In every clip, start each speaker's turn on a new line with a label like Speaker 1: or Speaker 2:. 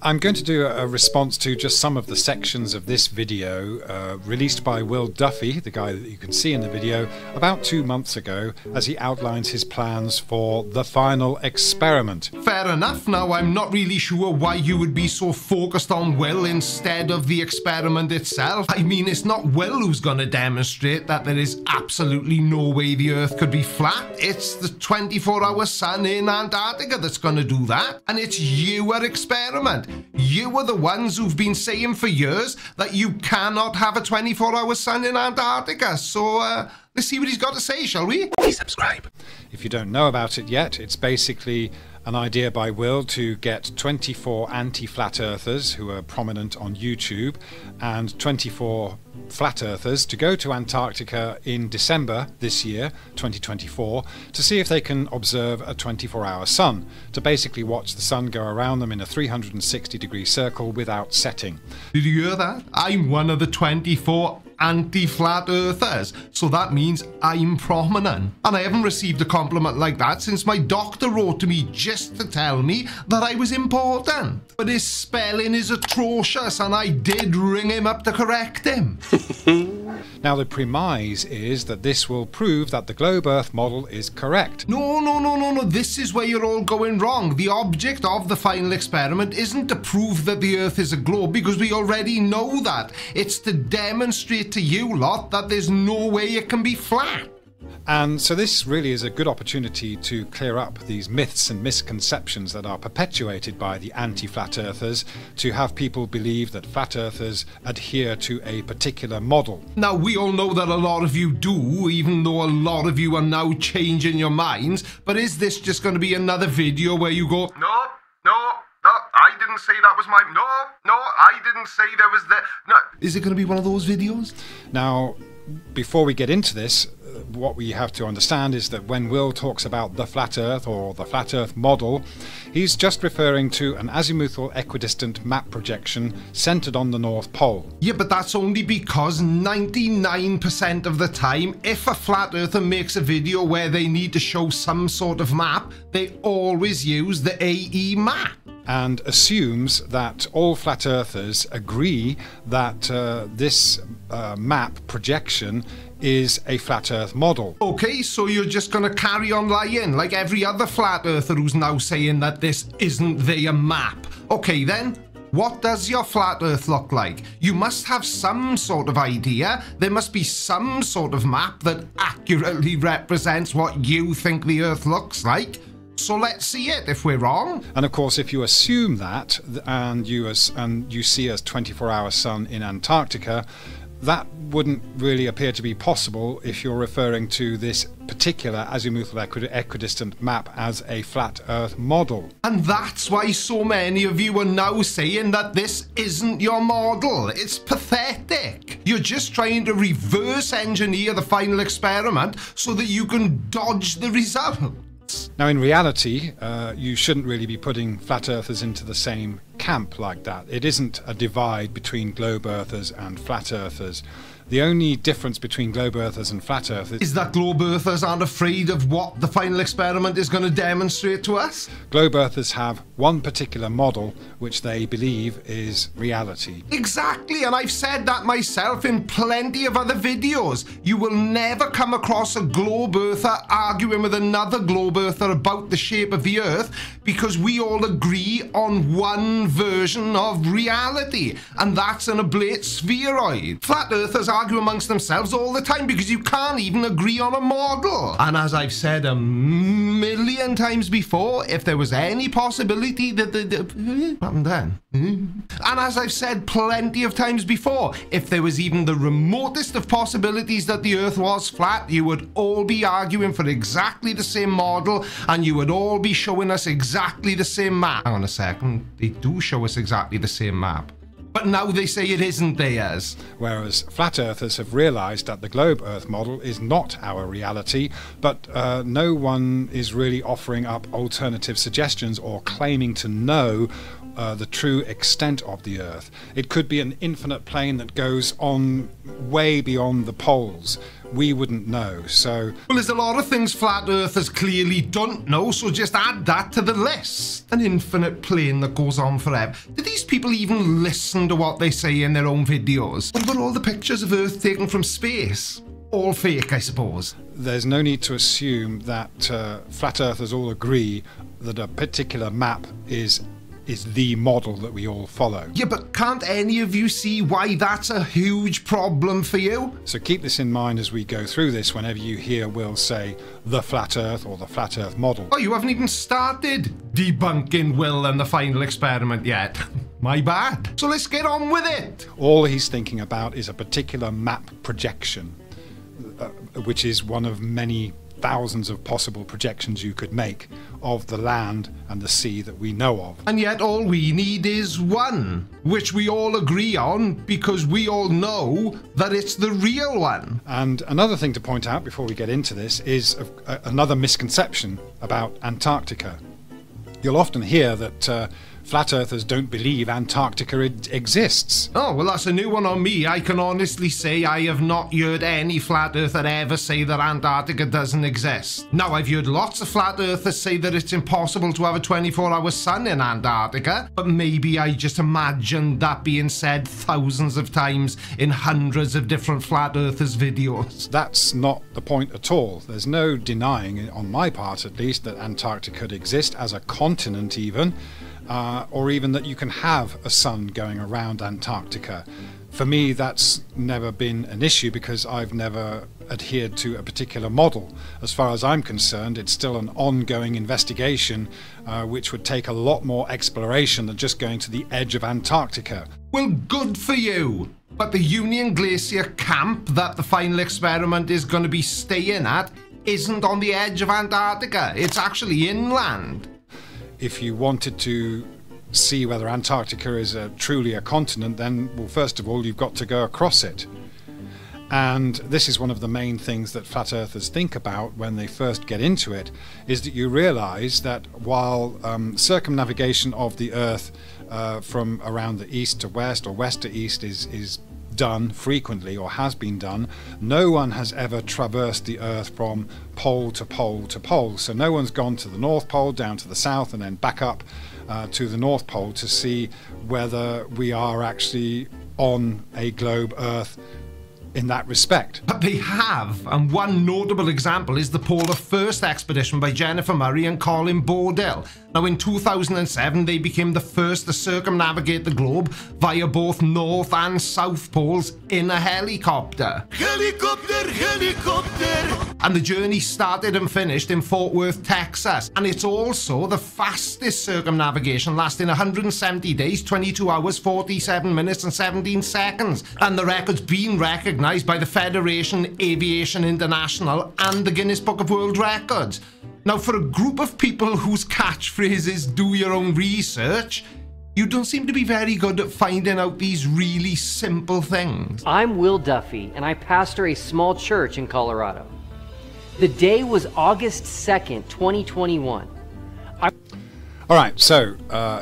Speaker 1: I'm going to do a response to just some of the sections of this video released by Will Duffy, the guy that you can see in the video, about 2 months ago as he outlines his plans for the final experiment.
Speaker 2: Fair enough. Now, I'm not really sure why you would be so focused on Will instead of the experiment itself. I mean, it's not Will who's going to demonstrate that there is absolutely no way the Earth could be flat. It's the 24-hour sun in Antarctica that's going to do that. And it's your experiment. You are the ones who've been saying for years that you cannot have a 24-hour sun in Antarctica. So, let's see what he's got to say, shall we? Please subscribe.
Speaker 1: If you don't know about it yet, it's basically an idea by Will to get 24 anti-flat earthers who are prominent on YouTube and 24 flat earthers to go to Antarctica in December this year, 2024, to see if they can observe a 24-hour sun, to basically watch the sun go around them in a 360-degree circle without setting.
Speaker 2: Did you hear that? I'm one of the 24 anti-flat earthers, so that means I'm prominent. And I haven't received a compliment like that since my doctor wrote to me just to tell me that I was important. But his spelling is atrocious, and I did ring him up to correct him.
Speaker 1: Now, the premise is that this will prove that the globe Earth model is correct.
Speaker 2: No. This is where you're all going wrong. The object of the final experiment isn't to prove that the Earth is a globe, because we already know that. It's to demonstrate to you lot that there's no way it can be flat.
Speaker 1: And so this really is a good opportunity to clear up these myths and misconceptions that are perpetuated by the anti-flat earthers, to have people believe that flat earthers adhere to a particular model.
Speaker 2: Now, we all know that a lot of you do, even though a lot of you are now changing your minds. But is this just going to be another video where you go, No, I didn't say that was my... No, I didn't say there was the... No. Is it going to be one of those videos?
Speaker 1: Now, before we get into this, what we have to understand is that when Will talks about the flat Earth or the flat Earth model, he's just referring to an azimuthal equidistant map projection centered on the North Pole.
Speaker 2: Yeah, but that's only because 99% of the time, if a flat earther makes a video where they need to show some sort of map, they always use the AE map.
Speaker 1: And assumes that all flat earthers agree that this map projection is a flat Earth model.
Speaker 2: Okay, so you're just going to carry on lying like every other flat earther who's now saying that this isn't their map. Okay then, what does your flat Earth look like? You must have some sort of idea. There must be some sort of map that accurately represents what you think the Earth looks like. So let's see it if we're wrong.
Speaker 1: And of course, if you assume that and you see a 24-hour sun in Antarctica, that wouldn't really appear to be possible if you're referring to this particular azimuthal equidistant map as a flat Earth model.
Speaker 2: And that's why so many of you are now saying that this isn't your model. It's pathetic. You're just trying to reverse engineer the final experiment so that you can dodge the result.
Speaker 1: Now, in reality, you shouldn't really be putting flat earthers into the same camp like that. It isn't a divide between globe earthers and flat earthers. The only difference between globe earthers and flat earthers
Speaker 2: is that globe earthers aren't afraid of what the final experiment is going to demonstrate to us.
Speaker 1: Globe earthers have one particular model which they believe is reality.
Speaker 2: Exactly, and I've said that myself in plenty of other videos. You will never come across a globe earther arguing with another globe earther about the shape of the Earth, because we all agree on one version of reality, and that's an oblate spheroid. Flat earthers argue amongst themselves all the time because you can't even agree on a model. And as I've said a million times before, if there was any possibility that what happened then? And as I've said plenty of times before, if there was even the remotest of possibilities that the Earth was flat, you would all be arguing for exactly the same model, and you would all be showing us exactly the same map. Hang on a second, they do show us exactly the same map. But now they say it isn't theirs.
Speaker 1: Whereas flat earthers have realised that the globe Earth model is not our reality, but no one is really offering up alternative suggestions or claiming to know the true extent of the Earth. It could be an infinite plane that goes on way beyond the poles. We wouldn't know. So,
Speaker 2: well, there's a lot of things flat earthers clearly don't know, so just add that to the list. An infinite plane that goes on forever. Do these people even listen to what they say in their own videos? What about all the pictures of Earth taken from space? All fake, I suppose.
Speaker 1: There's no need to assume that flat earthers all agree that a particular map is the model that we all follow.
Speaker 2: Yeah, but can't any of you see why that's a huge problem for you?
Speaker 1: So keep this in mind as we go through this whenever you hear Will say the flat earth or the flat earth model.
Speaker 2: Oh, you haven't even started debunking Will and the final experiment yet. My bad. So let's get on with it.
Speaker 1: All he's thinking about is a particular map projection, which is one of many thousands of possible projections you could make of the land and the sea that we know of.
Speaker 2: And yet all we need is one, which we all agree on because we all know that it's the real one.
Speaker 1: And another thing to point out before we get into this is another misconception about Antarctica. You'll often hear that flat earthers don't believe Antarctica exists.
Speaker 2: Oh, well, that's a new one on me. I can honestly say I have not heard any flat earther ever say that Antarctica doesn't exist. Now, I've heard lots of flat earthers say that it's impossible to have a 24-hour sun in Antarctica, but maybe I just imagined that being said thousands of times in hundreds of different flat earthers' videos.
Speaker 1: That's not the point at all. There's no denying, on my part at least, that Antarctica could exist as a continent even. Or even that you can have a sun going around Antarctica. For me, that's never been an issue because I've never adhered to a particular model. As far as I'm concerned, it's still an ongoing investigation which would take a lot more exploration than just going to the edge of Antarctica.
Speaker 2: Well, good for you. But the Union Glacier camp that the final experiment is going to be staying at isn't on the edge of Antarctica. It's actually inland.
Speaker 1: If you wanted to see whether Antarctica is truly a continent, then, well, first of all, you've got to go across it. And this is one of the main things that flat earthers think about when they first get into it, is that you realize that while circumnavigation of the Earth from around the east to west or west to east is done frequently or has been done, no one has ever traversed the Earth from pole to pole to pole. So no one's gone to the North Pole, down to the South, and then back up to the North Pole to see whether we are actually on a globe Earth in that respect.
Speaker 2: But they have, and one notable example is the Polar First expedition by Jennifer Murray and Colin Bodell. Now, in 2007, they became the first to circumnavigate the globe via both North and South Poles in a helicopter. Helicopter, helicopter! And the journey started and finished in Fort Worth, Texas. And it's also the fastest circumnavigation, lasting 170 days, 22 hours, 47 minutes and 17 seconds. And the record's been recognised by the Federation Aviation International and the Guinness Book of World Records. Now, for a group of people whose catchphrase is do your own research, you don't seem to be very good at finding out these really simple things.
Speaker 3: I'm Will Duffy, and I pastor a small church in Colorado. The day was August 2nd, 2021.
Speaker 1: All right, so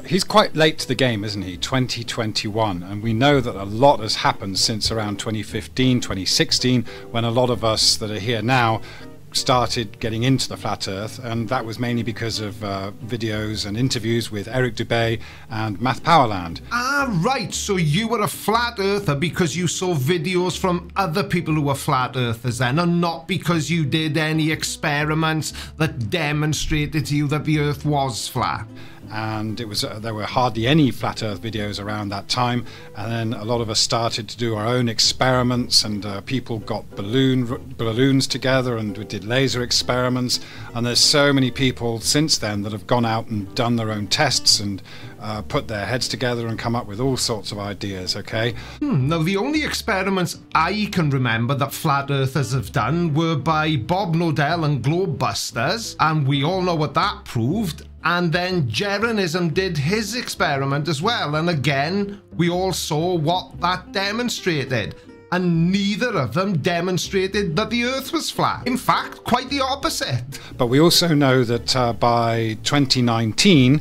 Speaker 1: he's quite late to the game, isn't he? 2021, and we know that a lot has happened since around 2015, 2016, when a lot of us that are here now started getting into the flat earth, and that was mainly because of videos and interviews with Eric Dubay and Matt Powerland.
Speaker 2: Ah, right, so you were a flat earther because you saw videos from other people who were flat earthers then, and not because you did any experiments that demonstrated to you that the earth was flat.
Speaker 1: And it was there were hardly any flat earth videos around that time, and then a lot of us started to do our own experiments, and people got balloons together and we did laser experiments, and there's so many people since then that have gone out and done their own tests and put their heads together and come up with all sorts of ideas, okay?
Speaker 2: Now, the only experiments I can remember that flat earthers have done were by Bob Nodell and Globebusters, and we all know what that proved. And then Jeranism did his experiment as well, and again, we all saw what that demonstrated. And neither of them demonstrated that the Earth was flat. In fact, quite the opposite.
Speaker 1: But we also know that by 2019,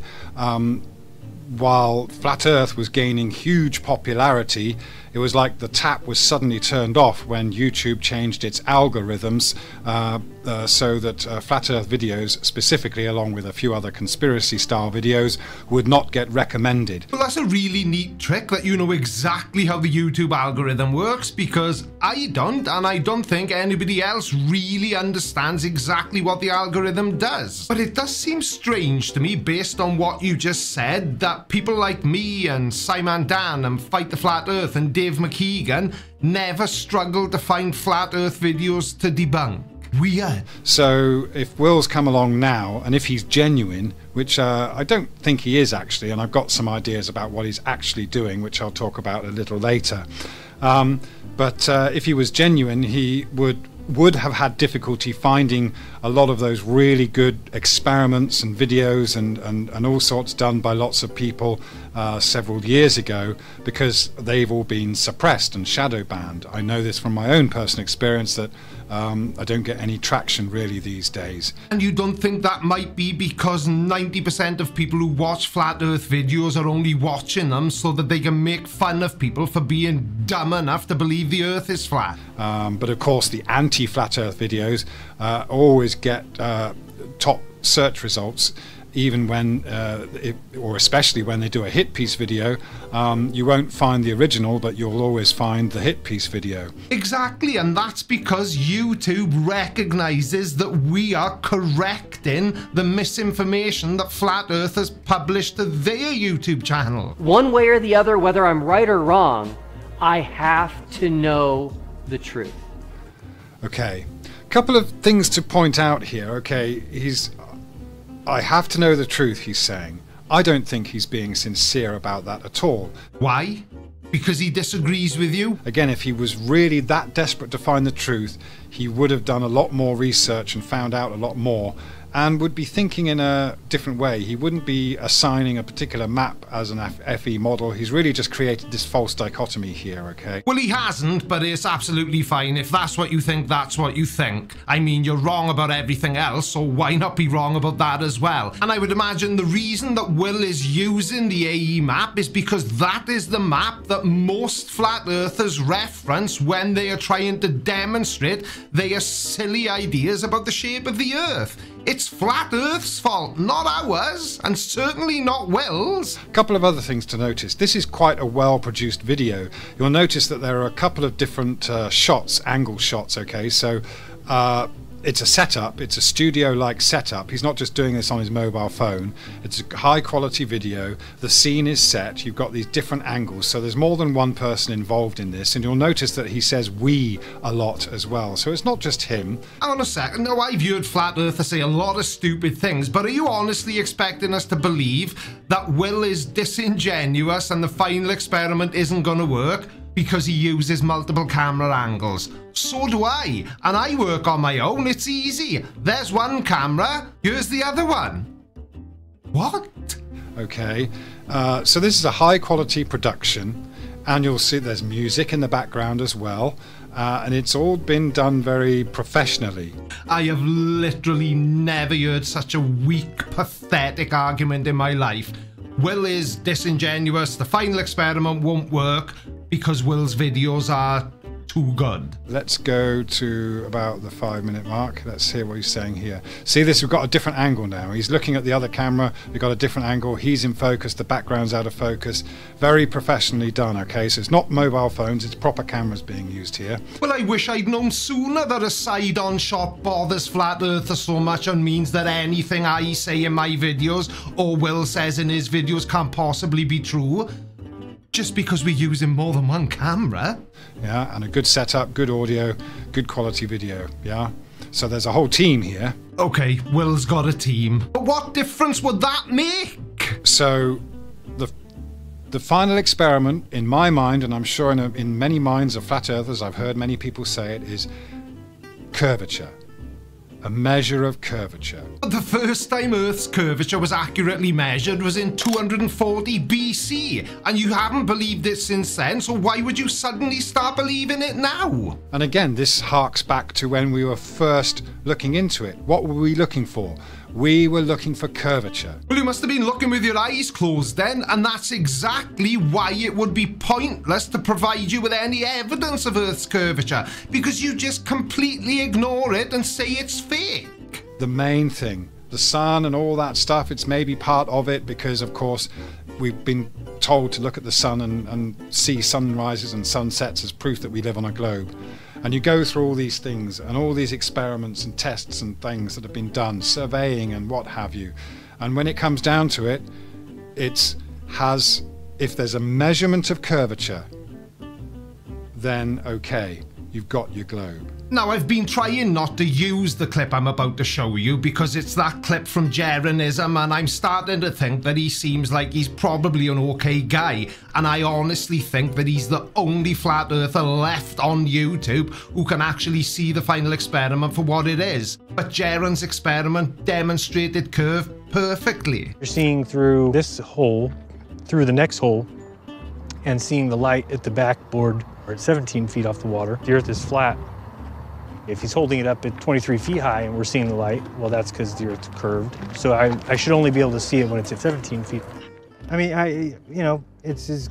Speaker 1: while Flat Earth was gaining huge popularity, it was like the tap was suddenly turned off when YouTube changed its algorithms so that Flat Earth videos, specifically along with a few other conspiracy style videos, would not get recommended.
Speaker 2: Well, that's a really neat trick that you know exactly how the YouTube algorithm works, because I don't, and I don't think anybody else really understands exactly what the algorithm does. But it does seem strange to me, based on what you just said, that people like me and Simon Dan and Fight the Flat Earth and Dave McKeegan never struggled to find Flat Earth videos to debunk. Weird.
Speaker 1: So if Will's come along now, and if he's genuine, which I don't think he is actually, and I've got some ideas about what he's actually doing, which I'll talk about a little later, but if he was genuine, he would have had difficulty finding a lot of those really good experiments and videos and all sorts done by lots of people several years ago, because they've all been suppressed and shadow banned. I know this from my own personal experience, that I don't get any traction really these days.
Speaker 2: And you don't think that might be because 90% of people who watch Flat Earth videos are only watching them so that they can make fun of people for being dumb enough to believe the Earth is flat?
Speaker 1: But of course the anti-Flat Earth videos always get top search results, even when, or especially when they do a hit piece video. You won't find the original, but you'll always find the hit piece video.
Speaker 2: Exactly, and that's because YouTube recognizes that we are correcting the misinformation that Flat Earthers published to their YouTube channel.
Speaker 3: One way or the other, whether I'm right or wrong, I have to know the truth.
Speaker 1: Okay, a couple of things to point out here. Okay, I have to know the truth, he's saying. I don't think he's being sincere about that at all.
Speaker 2: Why? Because he disagrees with you?
Speaker 1: Again, if he was really that desperate to find the truth, he would have done a lot more research and found out a lot more, and would be thinking in a different way. He wouldn't be assigning a particular map as an FE model. He's really just created this false dichotomy here, okay?
Speaker 2: Well, he hasn't, but it's absolutely fine. If that's what you think, that's what you think. I mean, you're wrong about everything else, so why not be wrong about that as well? And I would imagine the reason that Will is using the AE map is because that is the map that most Flat Earthers reference when they are trying to demonstrate their silly ideas about the shape of the Earth. It's Flat Earth's fault, not ours, and certainly not Will's.
Speaker 1: A couple of other things to notice. This is quite a well-produced video. You'll notice that there are a couple of different shots, angle shots, okay? So it's a setup, it's a studio-like setup. He's not just doing this on his mobile phone. It's a high-quality video. The scene is set. You've got these different angles, so there's more than one person involved in this, and you'll notice that he says "we" a lot as well. So it's not just him.
Speaker 2: Hang on a second. Now, I've heard Flat Earthers say a lot of stupid things, but are you honestly expecting us to believe that Will is disingenuous and the final experiment isn't going to work because he uses multiple camera angles? So do I, and I work on my own. It's easy. There's one camera, here's the other one. What?
Speaker 1: Okay, so this is a high quality production, and you'll see there's music in the background as well, and it's all been done very professionally.
Speaker 2: I have literally never heard such a weak, pathetic argument in my life. Will is disingenuous, the final experiment won't work because Will's videos are too good.
Speaker 1: Let's go to about the 5-minute mark. Let's hear what he's saying here. See this, we've got a different angle now. He's looking at the other camera, we've got a different angle, he's in focus, the background's out of focus. Very professionally done, okay? So it's not mobile phones, it's proper cameras being used here.
Speaker 2: Well, I wish I'd known sooner that a side-on shot bothers Flat Earthers so much and means that anything I say in my videos or Will says in his videos can't possibly be true. Just because we're using more than one camera.
Speaker 1: Yeah, and a good setup, good audio, good quality video, yeah? So there's a whole team here.
Speaker 2: Okay, Will's got a team. But what difference would that make?
Speaker 1: So the final experiment, in my mind, and I'm sure in many minds of Flat Earthers, I've heard many people say it, is curvature. A measure of curvature.
Speaker 2: The first time Earth's curvature was accurately measured was in 240 BC, and you haven't believed it since then, so why would you suddenly start believing it now?
Speaker 1: And again, this harks back to when we were first looking into it. What were we looking for? We were looking for curvature.
Speaker 2: Well, you must have been looking with your eyes closed then, and that's exactly why it would be pointless to provide you with any evidence of Earth's curvature, because you just completely ignore it and say it's fake.
Speaker 1: The main thing, the sun and all that stuff, it's maybe part of it because, of course, we've been told to look at the sun and see sunrises and sunsets as proof that we live on a globe. And you go through all these things and all these experiments and tests and things that have been done, surveying and what have you. And when it comes down to it, if there's a measurement of curvature, then okay, you've got your globe.
Speaker 2: Now, I've been trying not to use the clip I'm about to show you because it's that clip from Jeranism, and I'm starting to think that he seems like he's probably an okay guy, and I honestly think that he's the only flat earther left on YouTube who can actually see the final experiment for what it is. But Jeran's experiment demonstrated curve perfectly.
Speaker 4: You're seeing through this hole, through the next hole, and seeing the light at the backboard, or at 17 feet off the water. The Earth is flat. If he's holding it up at 23 feet high and we're seeing the light, well, that's because the Earth's curved. So I should only be able to see it when it's at 17 feet. I mean, it's his,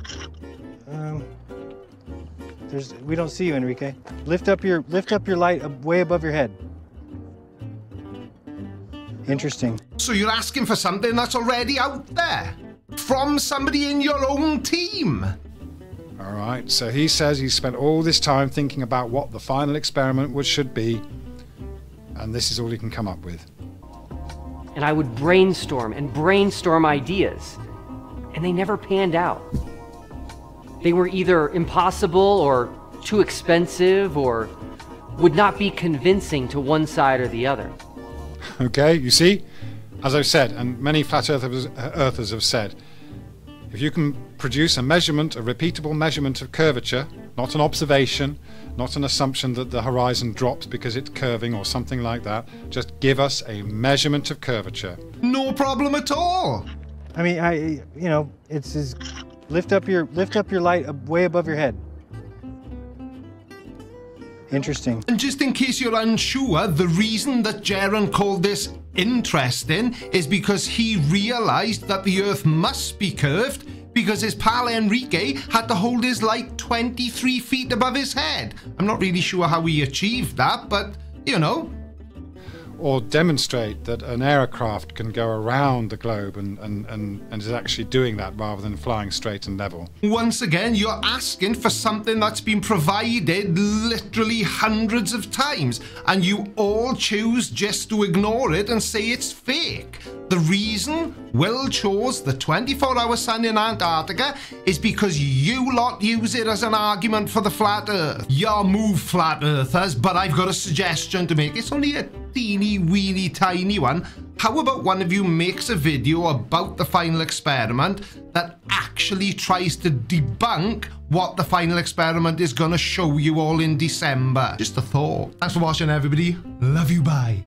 Speaker 4: we don't see you, Enrique. Lift up your light way above your head. Interesting.
Speaker 2: So you're asking for something that's already out there from somebody in your own team.
Speaker 1: All right, so he says he spent all this time thinking about what the final experiment should be, and this is all he can come up with.
Speaker 3: And I would brainstorm and brainstorm ideas, and they never panned out. They were either impossible or too expensive or would not be convincing to one side or the other.
Speaker 1: Okay, you see? As I've said, and many flat earthers have said, if you can produce a measurement, a repeatable measurement of curvature, not an observation, not an assumption that the horizon drops because it's curving or something like that, just give us a measurement of curvature.
Speaker 2: No problem at all.
Speaker 4: I mean, it's his, lift up your light way above your head. Interesting.
Speaker 2: And just in case you're unsure, the reason that Jeran called this interesting is because he realized that the Earth must be curved because his pal Enrique had to hold his light 23 feet above his head. I'm not really sure how he achieved that, but, you know.
Speaker 1: Or demonstrate that an aircraft can go around the globe and is actually doing that rather than flying straight and level.
Speaker 2: Once again, you're asking for something that's been provided literally hundreds of times, and you all choose just to ignore it and say it's fake. The reason Will chose the 24-hour sun in Antarctica is because you lot use it as an argument for the flat Earth. Your move, flat earthers, but I've got a suggestion to make. It's only a teeny weeny tiny one. How about one of you makes a video about the final experiment that actually tries to debunk what the final experiment is going to show you all in December? Just a thought. Thanks for watching, everybody. Love you, bye.